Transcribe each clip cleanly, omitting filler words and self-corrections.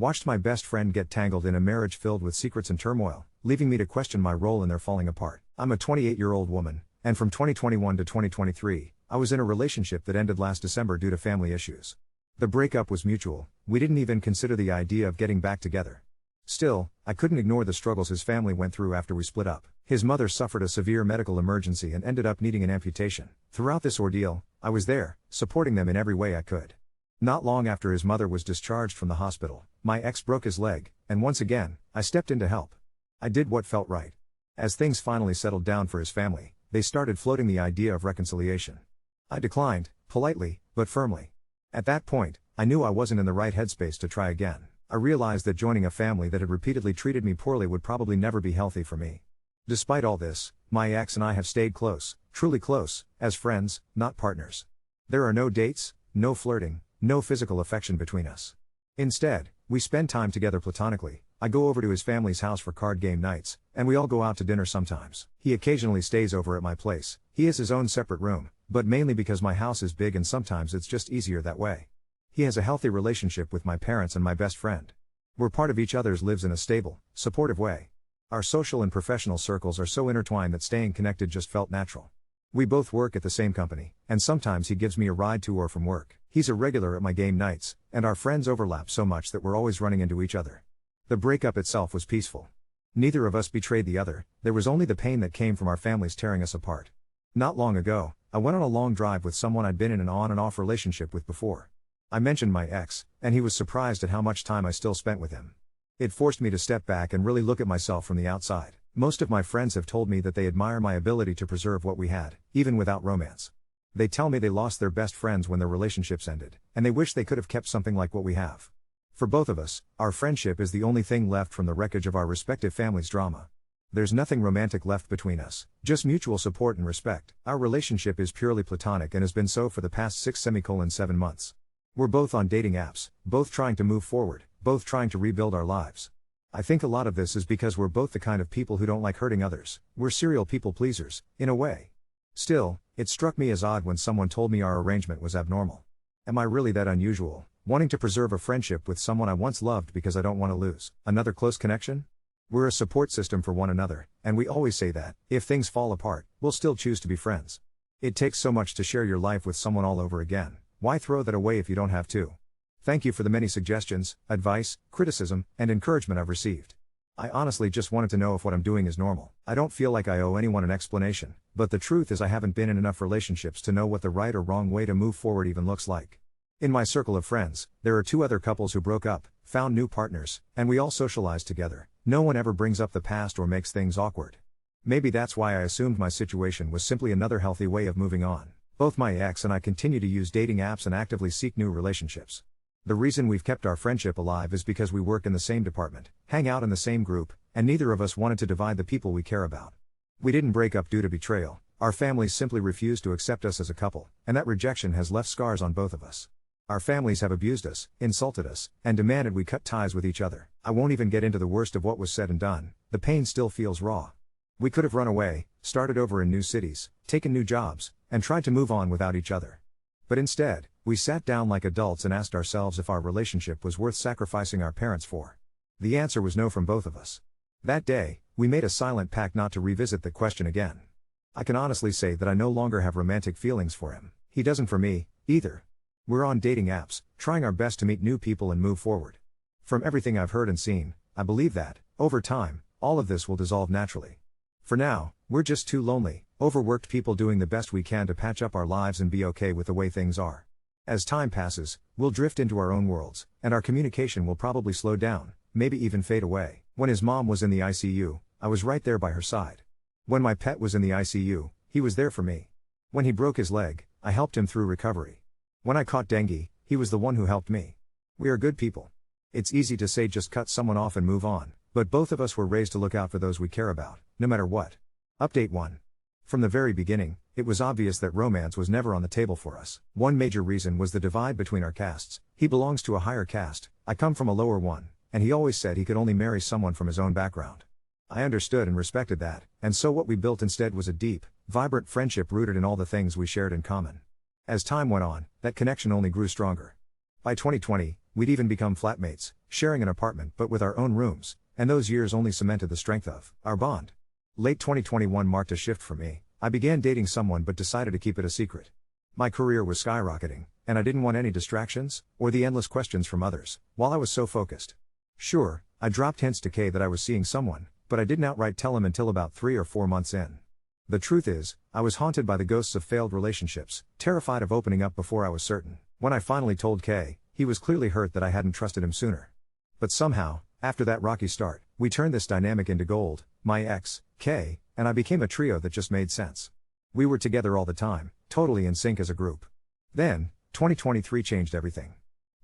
Watched my best friend get tangled in a marriage filled with secrets and turmoil, leaving me to question my role in their falling apart. I'm a 28-year-old woman, and from 2021 to 2023, I was in a relationship that ended last December due to family issues. The breakup was mutual, we didn't even consider the idea of getting back together. Still, I couldn't ignore the struggles his family went through after we split up. His mother suffered a severe medical emergency and ended up needing an amputation. Throughout this ordeal, I was there, supporting them in every way I could. Not long after his mother was discharged from the hospital, my ex broke his leg, and once again, I stepped in to help. I did what felt right. As things finally settled down for his family, they started floating the idea of reconciliation. I declined, politely, but firmly. At that point, I knew I wasn't in the right headspace to try again. I realized that joining a family that had repeatedly treated me poorly would probably never be healthy for me. Despite all this, my ex and I have stayed close, truly close, as friends, not partners. There are no dates, no flirting, no physical affection between us. Instead, we spend time together platonically. I go over to his family's house for card game nights, and we all go out to dinner sometimes. He occasionally stays over at my place. He has his own separate room, but mainly because my house is big and sometimes it's just easier that way. He has a healthy relationship with my parents and my best friend. We're part of each other's lives in a stable, supportive way. Our social and professional circles are so intertwined that staying connected just felt natural. We both work at the same company, and sometimes he gives me a ride to or from work. He's a regular at my game nights, and our friends overlap so much that we're always running into each other. The breakup itself was peaceful. Neither of us betrayed the other, there was only the pain that came from our families tearing us apart. Not long ago, I went on a long drive with someone I'd been in an on and off relationship with before. I mentioned my ex, and he was surprised at how much time I still spent with him. It forced me to step back and really look at myself from the outside. Most of my friends have told me that they admire my ability to preserve what we had, even without romance. They tell me they lost their best friends when their relationships ended, and they wish they could have kept something like what we have. For both of us, our friendship is the only thing left from the wreckage of our respective families' drama. There's nothing romantic left between us, just mutual support and respect. Our relationship is purely platonic and has been so for the past 7 months. We're both on dating apps, both trying to move forward, both trying to rebuild our lives. I think a lot of this is because we're both the kind of people who don't like hurting others. We're serial people pleasers, in a way. Still, it struck me as odd when someone told me our arrangement was abnormal. Am I really that unusual, wanting to preserve a friendship with someone I once loved because I don't want to lose another close connection? We're a support system for one another, and we always say that, if things fall apart, we'll still choose to be friends. It takes so much to share your life with someone all over again. Why throw that away if you don't have to? Thank you for the many suggestions, advice, criticism, and encouragement I've received. I honestly just wanted to know if what I'm doing is normal. I don't feel like I owe anyone an explanation, but the truth is I haven't been in enough relationships to know what the right or wrong way to move forward even looks like. In my circle of friends, there are 2 other couples who broke up, found new partners, and we all socialized together. No one ever brings up the past or makes things awkward. Maybe that's why I assumed my situation was simply another healthy way of moving on. Both my ex and I continue to use dating apps and actively seek new relationships. The reason we've kept our friendship alive is because we work in the same department, hang out in the same group, and neither of us wanted to divide the people we care about. We didn't break up due to betrayal, our families simply refused to accept us as a couple, and that rejection has left scars on both of us. Our families have abused us, insulted us, and demanded we cut ties with each other. I won't even get into the worst of what was said and done, the pain still feels raw. We could have run away, started over in new cities, taken new jobs, and tried to move on without each other. But instead, we sat down like adults and asked ourselves if our relationship was worth sacrificing our parents for. The answer was no from both of us. That day, we made a silent pact not to revisit the question again. I can honestly say that I no longer have romantic feelings for him. He doesn't for me, either. We're on dating apps, trying our best to meet new people and move forward. From everything I've heard and seen, I believe that, over time, all of this will dissolve naturally. For now, we're just 2 lonely, overworked people doing the best we can to patch up our lives and be okay with the way things are. As time passes, we'll drift into our own worlds, and our communication will probably slow down, maybe even fade away. When his mom was in the ICU, I was right there by her side. When my pet was in the ICU, he was there for me. When he broke his leg, I helped him through recovery. When I caught dengue, he was the one who helped me. We are good people. It's easy to say just cut someone off and move on, but both of us were raised to look out for those we care about, no matter what. Update 1. From the very beginning, it was obvious that romance was never on the table for us. One major reason was the divide between our castes. He belongs to a higher caste, I come from a lower one, and he always said he could only marry someone from his own background. I understood and respected that, and so what we built instead was a deep, vibrant friendship rooted in all the things we shared in common. As time went on, that connection only grew stronger. By 2020, we'd even become flatmates, sharing an apartment but with our own rooms, and those years only cemented the strength of our bond. Late 2021 marked a shift for me. I began dating someone but decided to keep it a secret. My career was skyrocketing, and I didn't want any distractions, or the endless questions from others, while I was so focused. Sure, I dropped hints to Kay that I was seeing someone, but I didn't outright tell him until about 3 or 4 months in. The truth is, I was haunted by the ghosts of failed relationships, terrified of opening up before I was certain. When I finally told Kay, he was clearly hurt that I hadn't trusted him sooner. But somehow, after that rocky start, we turned this dynamic into gold, my ex, Kay, and I became a trio that just made sense. We were together all the time, totally in sync as a group. Then, 2023 changed everything.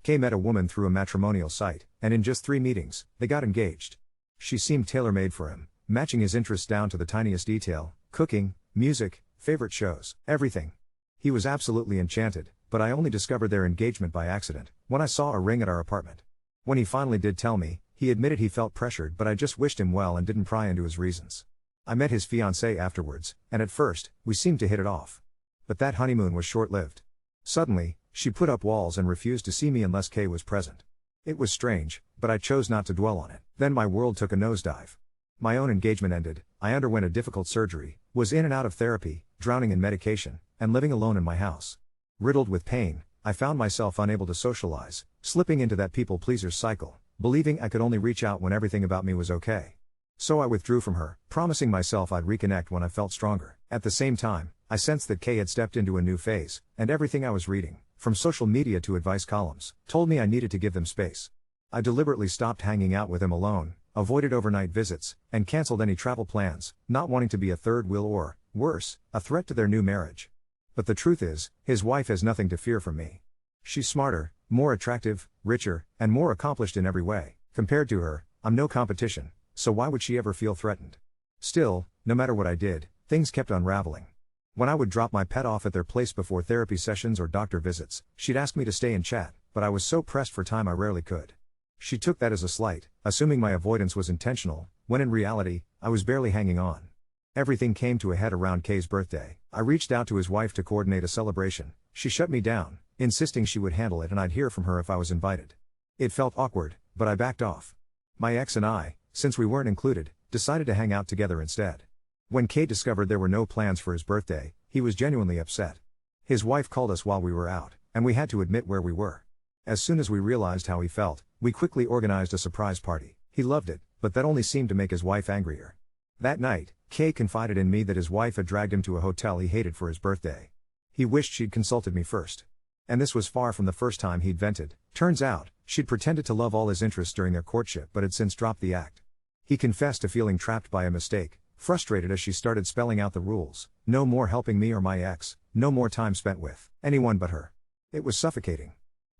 Kay met a woman through a matrimonial site, and in just 3 meetings, they got engaged. She seemed tailor-made for him, matching his interests down to the tiniest detail: cooking, music, favorite shows, everything. He was absolutely enchanted, but I only discovered their engagement by accident, when I saw a ring at our apartment. When he finally did tell me, he admitted he felt pressured, but I just wished him well and didn't pry into his reasons. I met his fiancée afterwards, and at first, we seemed to hit it off. But that honeymoon was short-lived. Suddenly, she put up walls and refused to see me unless Kay was present. It was strange, but I chose not to dwell on it. Then my world took a nosedive. My own engagement ended, I underwent a difficult surgery, was in and out of therapy, drowning in medication, and living alone in my house. Riddled with pain, I found myself unable to socialize, slipping into that people-pleaser cycle, believing I could only reach out when everything about me was okay. So I withdrew from her, promising myself I'd reconnect when I felt stronger. At the same time, I sensed that Kay had stepped into a new phase, and everything I was reading, from social media to advice columns, told me I needed to give them space. I deliberately stopped hanging out with him alone, avoided overnight visits, and canceled any travel plans, not wanting to be a third wheel or, worse, a threat to their new marriage. But the truth is, his wife has nothing to fear from me. She's smarter, more attractive, richer, and more accomplished in every way. Compared to her, I'm no competition, so why would she ever feel threatened? Still, no matter what I did, things kept unraveling. When I would drop my pet off at their place before therapy sessions or doctor visits, she'd ask me to stay and chat, but I was so pressed for time I rarely could. She took that as a slight, assuming my avoidance was intentional, when in reality, I was barely hanging on. Everything came to a head around Kay's birthday. I reached out to his wife to coordinate a celebration. She shut me down, insisting she would handle it and I'd hear from her if I was invited. It felt awkward, but I backed off. My ex and I, since we weren't included, decided to hang out together instead. When Kay discovered there were no plans for his birthday, he was genuinely upset. His wife called us while we were out, and we had to admit where we were. As soon as we realized how he felt, we quickly organized a surprise party. He loved it, but that only seemed to make his wife angrier. That night, Kay confided in me that his wife had dragged him to a hotel he hated for his birthday. He wished she'd consulted me first. And this was far from the first time he'd vented. Turns out, she'd pretended to love all his interests during their courtship but had since dropped the act. He confessed to feeling trapped by a mistake, frustrated as she started spelling out the rules: no more helping me or my ex, no more time spent with anyone but her. It was suffocating.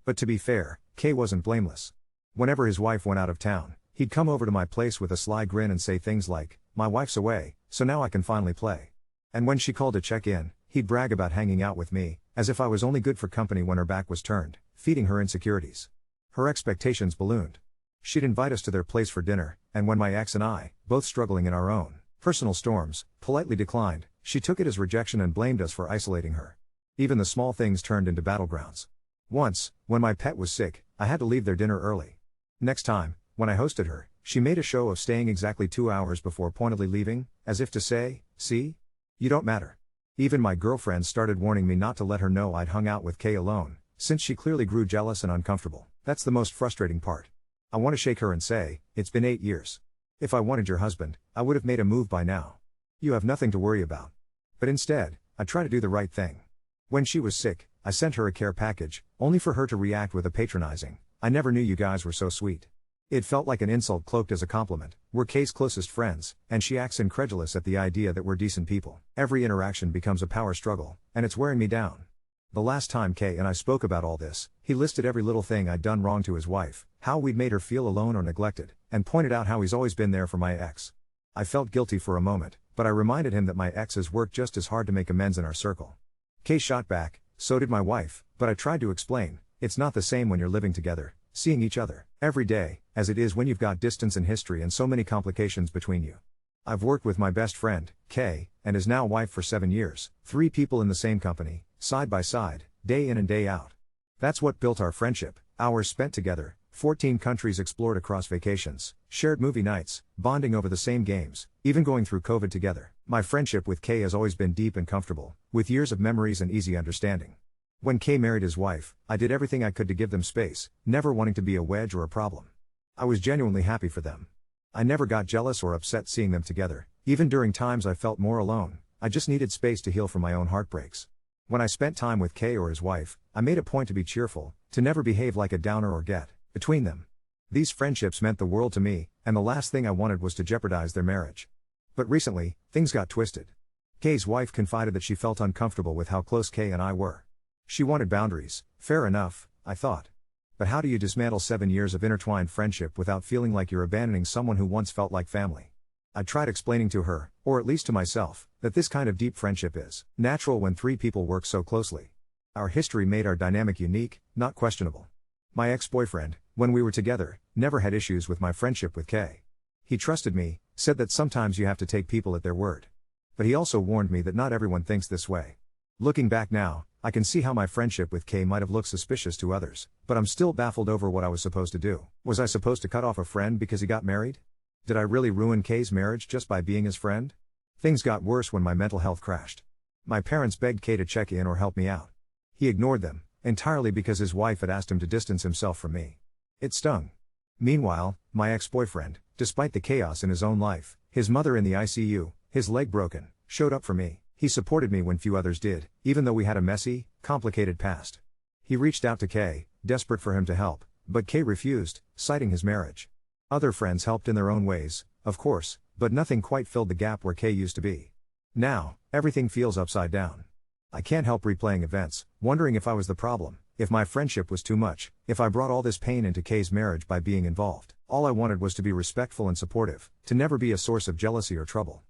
But to be fair, Kay wasn't blameless. Whenever his wife went out of town, he'd come over to my place with a sly grin and say things like, "My wife's away, so now I can finally play." And when she called to check in, he'd brag about hanging out with me, as if I was only good for company when her back was turned, feeding her insecurities. Her expectations ballooned. She'd invite us to their place for dinner, and when my ex and I, both struggling in our own personal storms, politely declined, she took it as rejection and blamed us for isolating her. Even the small things turned into battlegrounds. Once, when my pet was sick, I had to leave their dinner early. Next time, when I hosted her, she made a show of staying exactly 2 hours before pointedly leaving, as if to say, "See? You don't matter." Even my girlfriends started warning me not to let her know I'd hung out with Kay alone, since she clearly grew jealous and uncomfortable. That's the most frustrating part. I want to shake her and say, "It's been 8 years. If I wanted your husband, I would have made a move by now. You have nothing to worry about." But instead, I try to do the right thing. When she was sick, I sent her a care package, only for her to react with a patronizing, "I never knew you guys were so sweet." It felt like an insult cloaked as a compliment. We're Kay's closest friends, and she acts incredulous at the idea that we're decent people. Every interaction becomes a power struggle, and it's wearing me down. The last time Kay and I spoke about all this, he listed every little thing I'd done wrong to his wife, how we'd made her feel alone or neglected, and pointed out how he's always been there for my ex. I felt guilty for a moment, but I reminded him that my ex has worked just as hard to make amends in our circle. Kay shot back, "So did my wife," but I tried to explain, it's not the same when you're living together, seeing each other every day, as it is when you've got distance and history and so many complications between you. I've worked with my best friend, Kay, and his now wife for 7 years, 3 people in the same company, side by side, day in and day out. That's what built our friendship, Hours spent together, 14 countries explored across vacations, shared movie nights, bonding over the same games, even going through COVID together. My friendship with Kay has always been deep and comfortable, with years of memories and easy understanding. When Kay married his wife, I did everything I could to give them space, never wanting to be a wedge or a problem. I was genuinely happy for them. I never got jealous or upset seeing them together, even during times I felt more alone. I just needed space to heal from my own heartbreaks. When I spent time with Kay or his wife, I made a point to be cheerful, to never behave like a downer or get between them. These friendships meant the world to me, and the last thing I wanted was to jeopardize their marriage. But recently, things got twisted. Kay's wife confided that she felt uncomfortable with how close Kay and I were. She wanted boundaries. Fair enough, I thought. But how do you dismantle 7 years of intertwined friendship without feeling like you're abandoning someone who once felt like family? I tried explaining to her, or at least to myself, that this kind of deep friendship is natural when 3 people work so closely. Our history made our dynamic unique, not questionable. My ex-boyfriend, when we were together, never had issues with my friendship with Kay. He trusted me, said that sometimes you have to take people at their word. But he also warned me that not everyone thinks this way. Looking back now, I can see how my friendship with Kay might have looked suspicious to others, but I'm still baffled over what I was supposed to do. Was I supposed to cut off a friend because he got married? Did I really ruin Kay's marriage just by being his friend? Things got worse when my mental health crashed. My parents begged Kay to check in or help me out. He ignored them, entirely because his wife had asked him to distance himself from me. It stung. Meanwhile, my ex-boyfriend, despite the chaos in his own life, his mother in the ICU, his leg broken, showed up for me. He supported me when few others did, even though we had a messy, complicated past. He reached out to Kay, desperate for him to help, but Kay refused, citing his marriage. Other friends helped in their own ways, of course, but nothing quite filled the gap where Kay used to be. Now, everything feels upside down. I can't help replaying events, wondering if I was the problem, if my friendship was too much, if I brought all this pain into Kay's marriage by being involved. All I wanted was to be respectful and supportive, to never be a source of jealousy or trouble.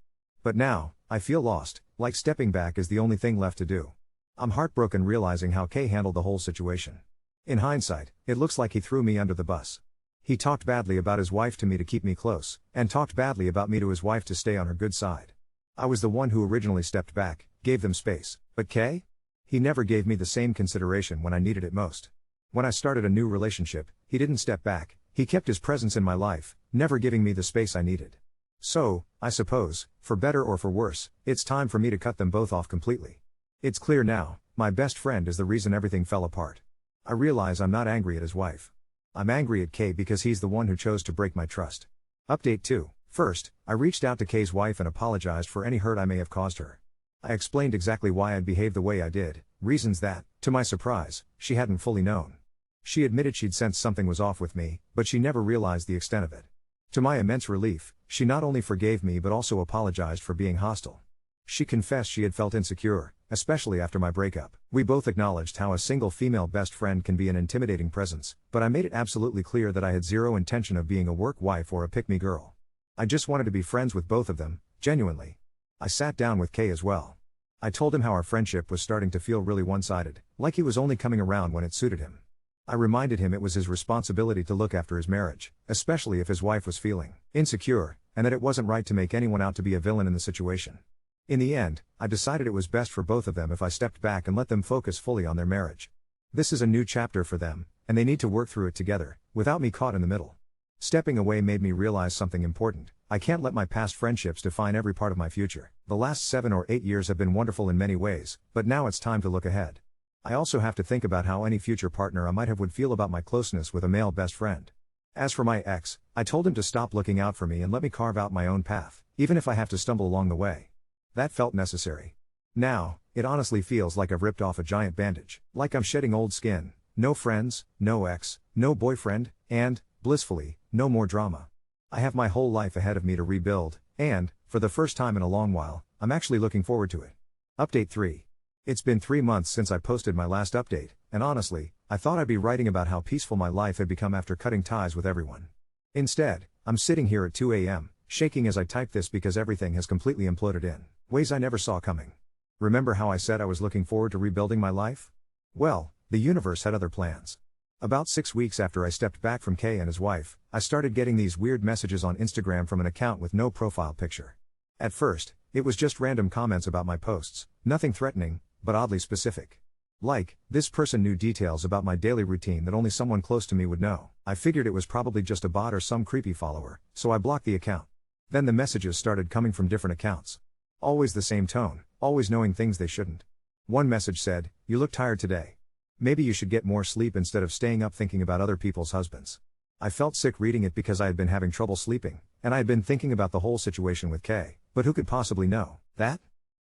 But now, I feel lost, like stepping back is the only thing left to do. I'm heartbroken realizing how Kay handled the whole situation. In hindsight, it looks like he threw me under the bus. He talked badly about his wife to me to keep me close, and talked badly about me to his wife to stay on her good side. I was the one who originally stepped back, gave them space, but Kay? He never gave me the same consideration when I needed it most. When I started a new relationship, he didn't step back, he kept his presence in my life, never giving me the space I needed. So, I suppose, for better or for worse, it's time for me to cut them both off completely. It's clear now, my best friend is the reason everything fell apart. I realize I'm not angry at his wife. I'm angry at Kay because he's the one who chose to break my trust. Update 2. First, I reached out to Kay's wife and apologized for any hurt I may have caused her. I explained exactly why I'd behaved the way I did, reasons that, to my surprise, she hadn't fully known. She admitted she'd sensed something was off with me, but she never realized the extent of it. To my immense relief, she not only forgave me but also apologized for being hostile. She confessed she had felt insecure, especially after my breakup. We both acknowledged how a single female best friend can be an intimidating presence, but I made it absolutely clear that I had zero intention of being a work wife or a pick-me girl. I just wanted to be friends with both of them, genuinely. I sat down with Kay as well. I told him how our friendship was starting to feel really one-sided, like he was only coming around when it suited him. I reminded him it was his responsibility to look after his marriage, especially if his wife was feeling insecure, and that it wasn't right to make anyone out to be a villain in the situation. In the end, I decided it was best for both of them if I stepped back and let them focus fully on their marriage. This is a new chapter for them, and they need to work through it together, without me caught in the middle. Stepping away made me realize something important. I can't let my past friendships define every part of my future. The last 7 or 8 years have been wonderful in many ways, but now it's time to look ahead. I also have to think about how any future partner I might have would feel about my closeness with a male best friend. As for my ex, I told him to stop looking out for me and let me carve out my own path, even if I have to stumble along the way. That felt necessary. Now, it honestly feels like I've ripped off a giant bandage, like I'm shedding old skin. No friends, no ex, no boyfriend, and, blissfully, no more drama. I have my whole life ahead of me to rebuild, and, for the first time in a long while, I'm actually looking forward to it. Update 3. It's been 3 months since I posted my last update, and honestly, I thought I'd be writing about how peaceful my life had become after cutting ties with everyone. Instead, I'm sitting here at 2 a.m., shaking as I type this because everything has completely imploded in ways I never saw coming. Remember how I said I was looking forward to rebuilding my life? Well, the universe had other plans. About 6 weeks after I stepped back from Kay and his wife, I started getting these weird messages on Instagram from an account with no profile picture. At first, it was just random comments about my posts, nothing threatening, but oddly specific. Like, this person knew details about my daily routine that only someone close to me would know. I figured it was probably just a bot or some creepy follower, so I blocked the account. Then the messages started coming from different accounts. Always the same tone, always knowing things they shouldn't. One message said, "You look tired today. Maybe you should get more sleep instead of staying up thinking about other people's husbands." I felt sick reading it because I had been having trouble sleeping, and I had been thinking about the whole situation with Kay, but who could possibly know that?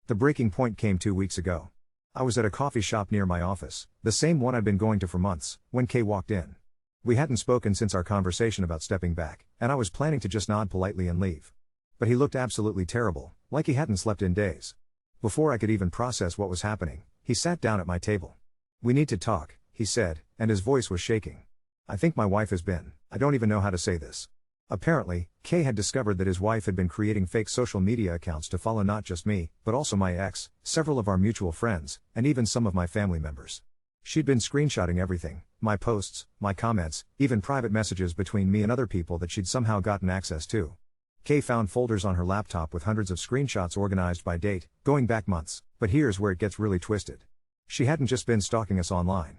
The breaking point came 2 weeks ago. I was at a coffee shop near my office, the same one I'd been going to for months, when Kay walked in. We hadn't spoken since our conversation about stepping back, and I was planning to just nod politely and leave. But he looked absolutely terrible, like he hadn't slept in days. Before I could even process what was happening, he sat down at my table. "We need to talk," he said, and his voice was shaking. "I think my wife has been, I don't even know how to say this." Apparently, Kay had discovered that his wife had been creating fake social media accounts to follow not just me, but also my ex, several of our mutual friends, and even some of my family members. She'd been screenshotting everything, my posts, my comments, even private messages between me and other people that she'd somehow gotten access to. Kay found folders on her laptop with hundreds of screenshots organized by date, going back months, but here's where it gets really twisted. She hadn't just been stalking us online.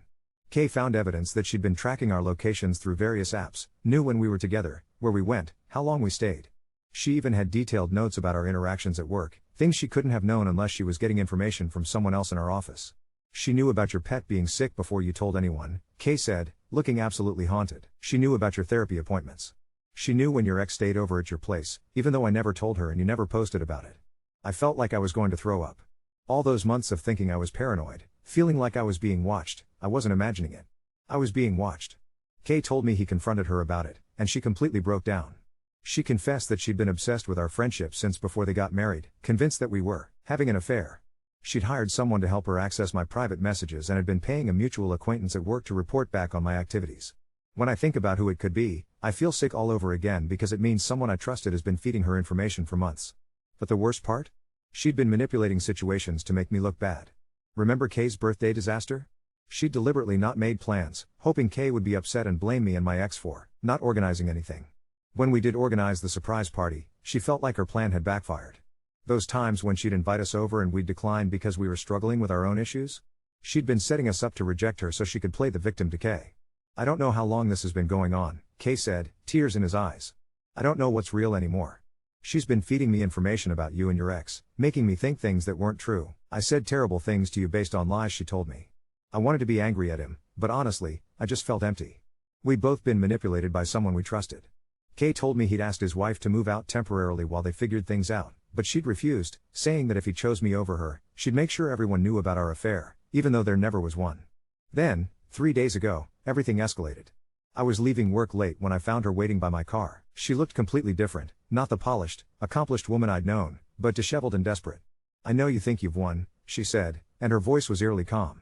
Kay found evidence that she'd been tracking our locations through various apps, knew when we were together, where we went, how long we stayed. She even had detailed notes about our interactions at work, things she couldn't have known unless she was getting information from someone else in our office. "She knew about your pet being sick before you told anyone," Kay said, looking absolutely haunted. "She knew about your therapy appointments. She knew when your ex stayed over at your place, even though I never told her and you never posted about it." I felt like I was going to throw up. All those months of thinking I was paranoid, feeling like I was being watched, I wasn't imagining it. I was being watched. Kay told me he confronted her about it, and she completely broke down. She confessed that she'd been obsessed with our friendship since before they got married, convinced that we were having an affair. She'd hired someone to help her access my private messages and had been paying a mutual acquaintance at work to report back on my activities. When I think about who it could be, I feel sick all over again because it means someone I trusted has been feeding her information for months. But the worst part? She'd been manipulating situations to make me look bad. Remember Kay's birthday disaster? She'd deliberately not made plans, hoping Kay would be upset and blame me and my ex for not organizing anything. When we did organize the surprise party, she felt like her plan had backfired. Those times when she'd invite us over and we'd decline because we were struggling with our own issues? She'd been setting us up to reject her so she could play the victim to Kay. "I don't know how long this has been going on," Kay said, tears in his eyes. "I don't know what's real anymore. She's been feeding me information about you and your ex, making me think things that weren't true. I said terrible things to you based on lies she told me. I wanted to be angry at him, but honestly, I just felt empty. We'd both been manipulated by someone we trusted." Kay told me he'd asked his wife to move out temporarily while they figured things out, but she'd refused, saying that if he chose me over her, she'd make sure everyone knew about our affair, even though there never was one. Then, 3 days ago, everything escalated. I was leaving work late when I found her waiting by my car. She looked completely different, not the polished, accomplished woman I'd known, but disheveled and desperate. "I know you think you've won," she said, and her voice was eerily calm.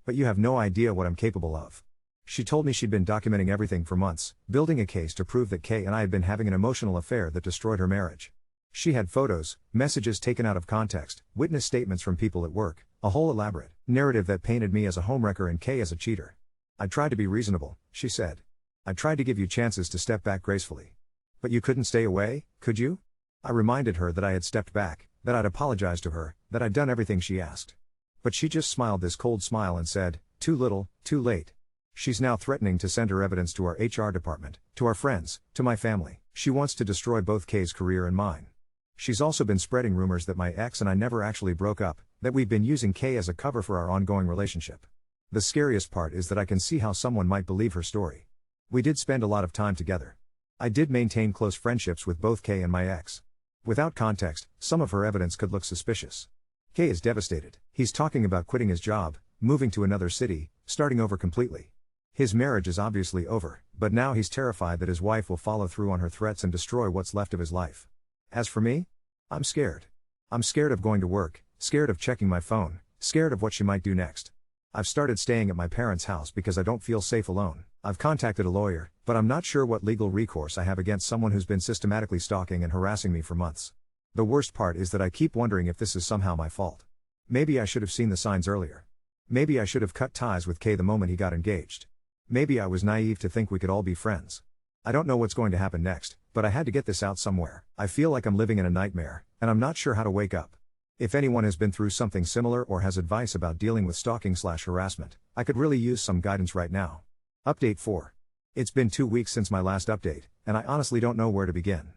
"But you have no idea what I'm capable of." She told me she'd been documenting everything for months, building a case to prove that Kay and I had been having an emotional affair that destroyed her marriage. She had photos, messages taken out of context, witness statements from people at work, a whole elaborate narrative that painted me as a homewrecker and Kay as a cheater. "I tried to be reasonable," she said. "I tried to give you chances to step back gracefully. But you couldn't stay away, could you?" I reminded her that I had stepped back, that I'd apologized to her, that I'd done everything she asked. But she just smiled this cold smile and said, "Too little, too late." She's now threatening to send her evidence to our HR department, to our friends, to my family. She wants to destroy both Kay's career and mine. She's also been spreading rumors that my ex and I never actually broke up, that we've been using Kay as a cover for our ongoing relationship. The scariest part is that I can see how someone might believe her story. We did spend a lot of time together. I did maintain close friendships with both Kay and my ex. Without context, some of her evidence could look suspicious. Kay is devastated. He's talking about quitting his job, moving to another city, starting over completely. His marriage is obviously over, but now he's terrified that his wife will follow through on her threats and destroy what's left of his life. As for me? I'm scared. I'm scared of going to work, scared of checking my phone, scared of what she might do next. I've started staying at my parents' house because I don't feel safe alone. I've contacted a lawyer, but I'm not sure what legal recourse I have against someone who's been systematically stalking and harassing me for months. The worst part is that I keep wondering if this is somehow my fault. Maybe I should have seen the signs earlier. Maybe I should have cut ties with Kay the moment he got engaged. Maybe I was naive to think we could all be friends. I don't know what's going to happen next, but I had to get this out somewhere. I feel like I'm living in a nightmare, and I'm not sure how to wake up. If anyone has been through something similar or has advice about dealing with stalking/harassment, I could really use some guidance right now. Update 4. It's been 2 weeks since my last update, and I honestly don't know where to begin.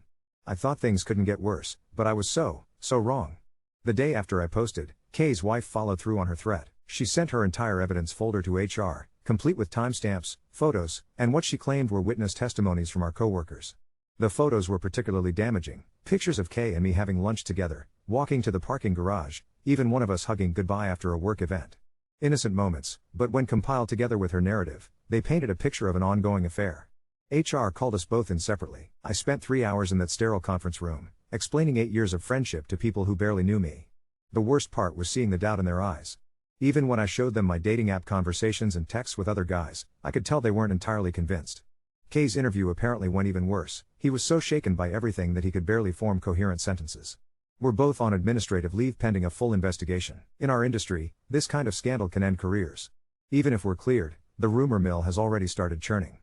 I thought things couldn't get worse, but I was so wrong. The day after I posted, Kay's wife followed through on her threat. She sent her entire evidence folder to HR, complete with timestamps, photos, and what she claimed were witness testimonies from our coworkers. The photos were particularly damaging. Pictures of Kay and me having lunch together, walking to the parking garage, even one of us hugging goodbye after a work event. Innocent moments, but when compiled together with her narrative, they painted a picture of an ongoing affair. HR called us both in separately. I spent 3 hours in that sterile conference room, explaining 8 years of friendship to people who barely knew me. The worst part was seeing the doubt in their eyes. Even when I showed them my dating app conversations and texts with other guys, I could tell they weren't entirely convinced. Kay's interview apparently went even worse. He was so shaken by everything that he could barely form coherent sentences. We're both on administrative leave pending a full investigation. In our industry, this kind of scandal can end careers. Even if we're cleared, the rumor mill has already started churning.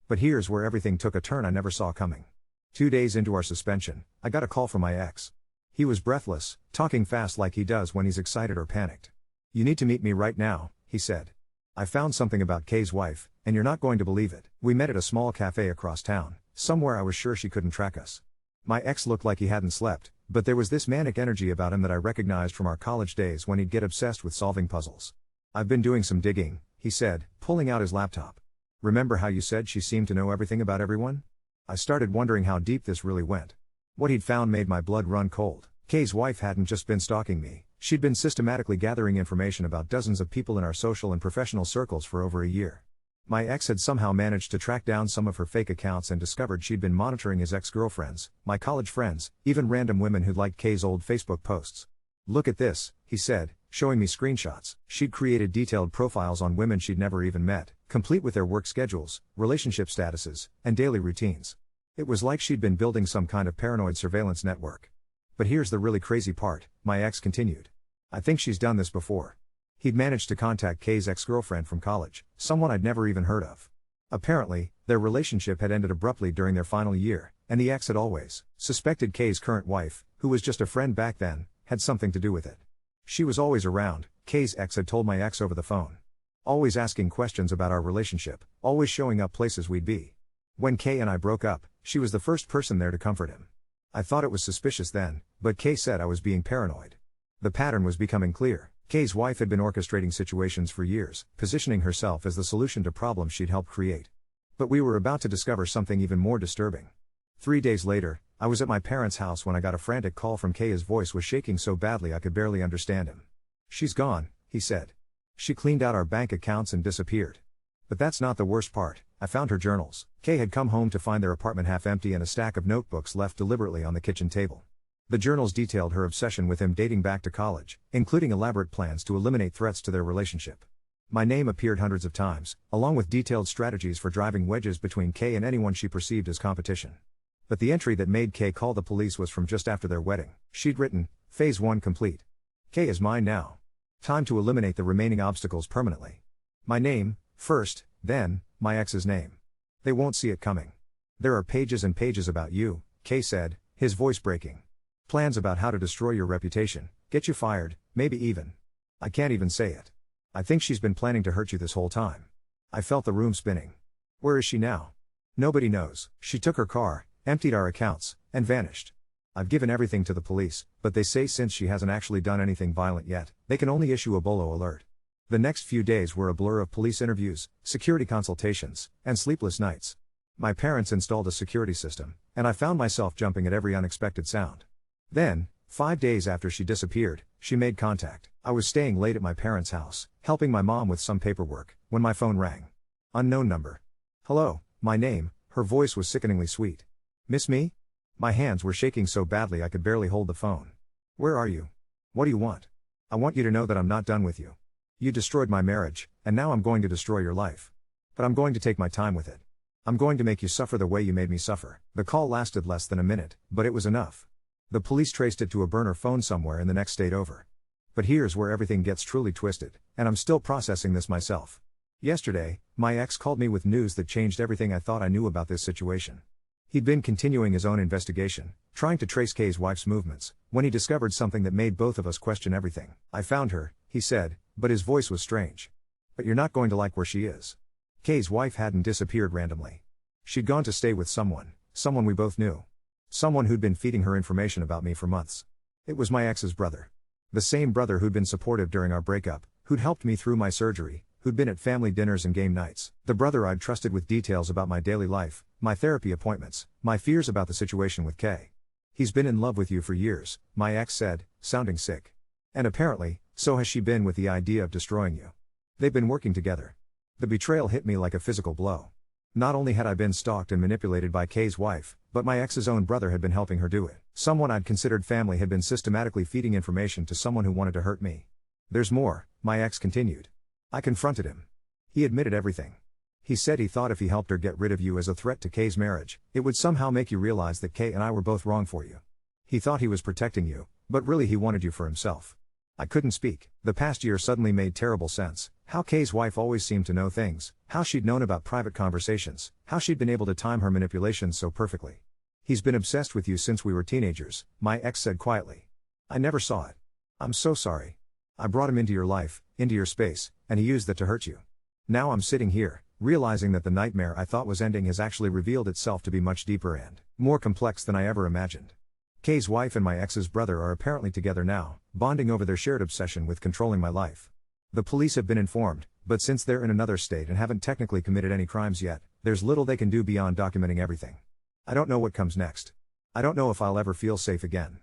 But here's where everything took a turn I never saw coming. 2 days into our suspension, I got a call from my ex. He was breathless, talking fast like he does when he's excited or panicked. "You need to meet me right now," he said. "I found something about Kay's wife, and you're not going to believe it." We met at a small cafe across town, somewhere I was sure she couldn't track us. My ex looked like he hadn't slept, but there was this manic energy about him that I recognized from our college days when he'd get obsessed with solving puzzles. "I've been doing some digging," he said, pulling out his laptop. "Remember how you said she seemed to know everything about everyone?" I started wondering how deep this really went. What he'd found made my blood run cold. Kay's wife hadn't just been stalking me, she'd been systematically gathering information about dozens of people in our social and professional circles for over a year. My ex had somehow managed to track down some of her fake accounts and discovered she'd been monitoring his ex-girlfriends, my college friends, even random women who'd liked Kay's old Facebook posts. "Look at this," he said, showing me screenshots. She'd created detailed profiles on women she'd never even met, complete with their work schedules, relationship statuses, and daily routines. It was like she'd been building some kind of paranoid surveillance network. "But here's the really crazy part," my ex continued. "I think she's done this before." He'd managed to contact Kay's ex-girlfriend from college, someone I'd never even heard of. Apparently, their relationship had ended abruptly during their final year, and the ex had always suspected Kay's current wife, who was just a friend back then, had something to do with it. She was always around, Kay's ex had told my ex over the phone. Always asking questions about our relationship, always showing up places we'd be. When Kay and I broke up, she was the first person there to comfort him. I thought it was suspicious then, but Kay said I was being paranoid. The pattern was becoming clear. Kay's wife had been orchestrating situations for years, positioning herself as the solution to problems she'd helped create. But we were about to discover something even more disturbing. 3 days later, I was at my parents' house when I got a frantic call from Kay. His voice was shaking so badly I could barely understand him. "She's gone," he said. "She cleaned out our bank accounts and disappeared." But that's not the worst part. I found her journals. Kay had come home to find their apartment half empty and a stack of notebooks left deliberately on the kitchen table. The journals detailed her obsession with him dating back to college, including elaborate plans to eliminate threats to their relationship. My name appeared hundreds of times, along with detailed strategies for driving wedges between Kay and anyone she perceived as competition. But the entry that made Kay call the police was from just after their wedding. She'd written, "Phase 1 complete. Kay is mine now. Time to eliminate the remaining obstacles permanently." My name, first, then, my ex's name. "They won't see it coming. There are pages and pages about you," Kay said, his voice breaking. "Plans about how to destroy your reputation, get you fired, maybe even. I can't even say it. I think she's been planning to hurt you this whole time." I felt the room spinning. Where is she now? Nobody knows. She took her car, emptied our accounts, and vanished. I've given everything to the police, but they say since she hasn't actually done anything violent yet, they can only issue a bolo alert. The next few days were a blur of police interviews, security consultations, and sleepless nights. My parents installed a security system, and I found myself jumping at every unexpected sound. Then, 5 days after she disappeared, she made contact. I was staying late at my parents' house, helping my mom with some paperwork, when my phone rang. Unknown number. "Hello," my name, her voice was sickeningly sweet. "Miss me?" My hands were shaking so badly I could barely hold the phone. "Where are you? What do you want?" "I want you to know that I'm not done with you. You destroyed my marriage, and now I'm going to destroy your life. But I'm going to take my time with it. I'm going to make you suffer the way you made me suffer." The call lasted less than a minute, but it was enough. The police traced it to a burner phone somewhere in the next state over. But here's where everything gets truly twisted, and I'm still processing this myself. Yesterday, my ex called me with news that changed everything I thought I knew about this situation. He'd been continuing his own investigation, trying to trace Kay's wife's movements, when he discovered something that made both of us question everything. "I found her," he said, but his voice was strange. "But you're not going to like where she is." Kay's wife hadn't disappeared randomly. She'd gone to stay with someone we both knew. Someone who'd been feeding her information about me for months. It was my ex's brother. The same brother who'd been supportive during our breakup, who'd helped me through my surgery, who'd been at family dinners and game nights. The brother I'd trusted with details about my daily life, my therapy appointments, my fears about the situation with Kay. "He's been in love with you for years," my ex said, sounding sick. "And apparently, so has she been with the idea of destroying you. They've been working together." The betrayal hit me like a physical blow. Not only had I been stalked and manipulated by Kay's wife, but my ex's own brother had been helping her do it. Someone I'd considered family had been systematically feeding information to someone who wanted to hurt me. "There's more," my ex continued. I confronted him. He admitted everything. He said he thought if he helped her get rid of you as a threat to Kay's marriage, it would somehow make you realize that Kay and I were both wrong for you. He thought he was protecting you, but really he wanted you for himself. I couldn't speak. The past year suddenly made terrible sense. How Kay's wife always seemed to know things, how she'd known about private conversations, how she'd been able to time her manipulations so perfectly. "He's been obsessed with you since we were teenagers," my ex said quietly. "I never saw it. I'm so sorry. I brought him into your life, into your space, and he used that to hurt you. Now I'm sitting here, realizing that the nightmare I thought was ending has actually revealed itself to be much deeper and more complex than I ever imagined." Kay's wife and my ex's brother are apparently together now, bonding over their shared obsession with controlling my life. The police have been informed, but since they're in another state and haven't technically committed any crimes yet, there's little they can do beyond documenting everything. I don't know what comes next. I don't know if I'll ever feel safe again.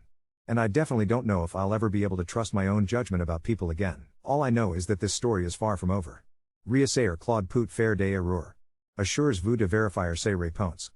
And I definitely don't know if I'll ever be able to trust my own judgment about people again. All I know is that this story is far from over. Réessayer Claude Pout faire des erreurs. Assures vous de vérifier ses réponses.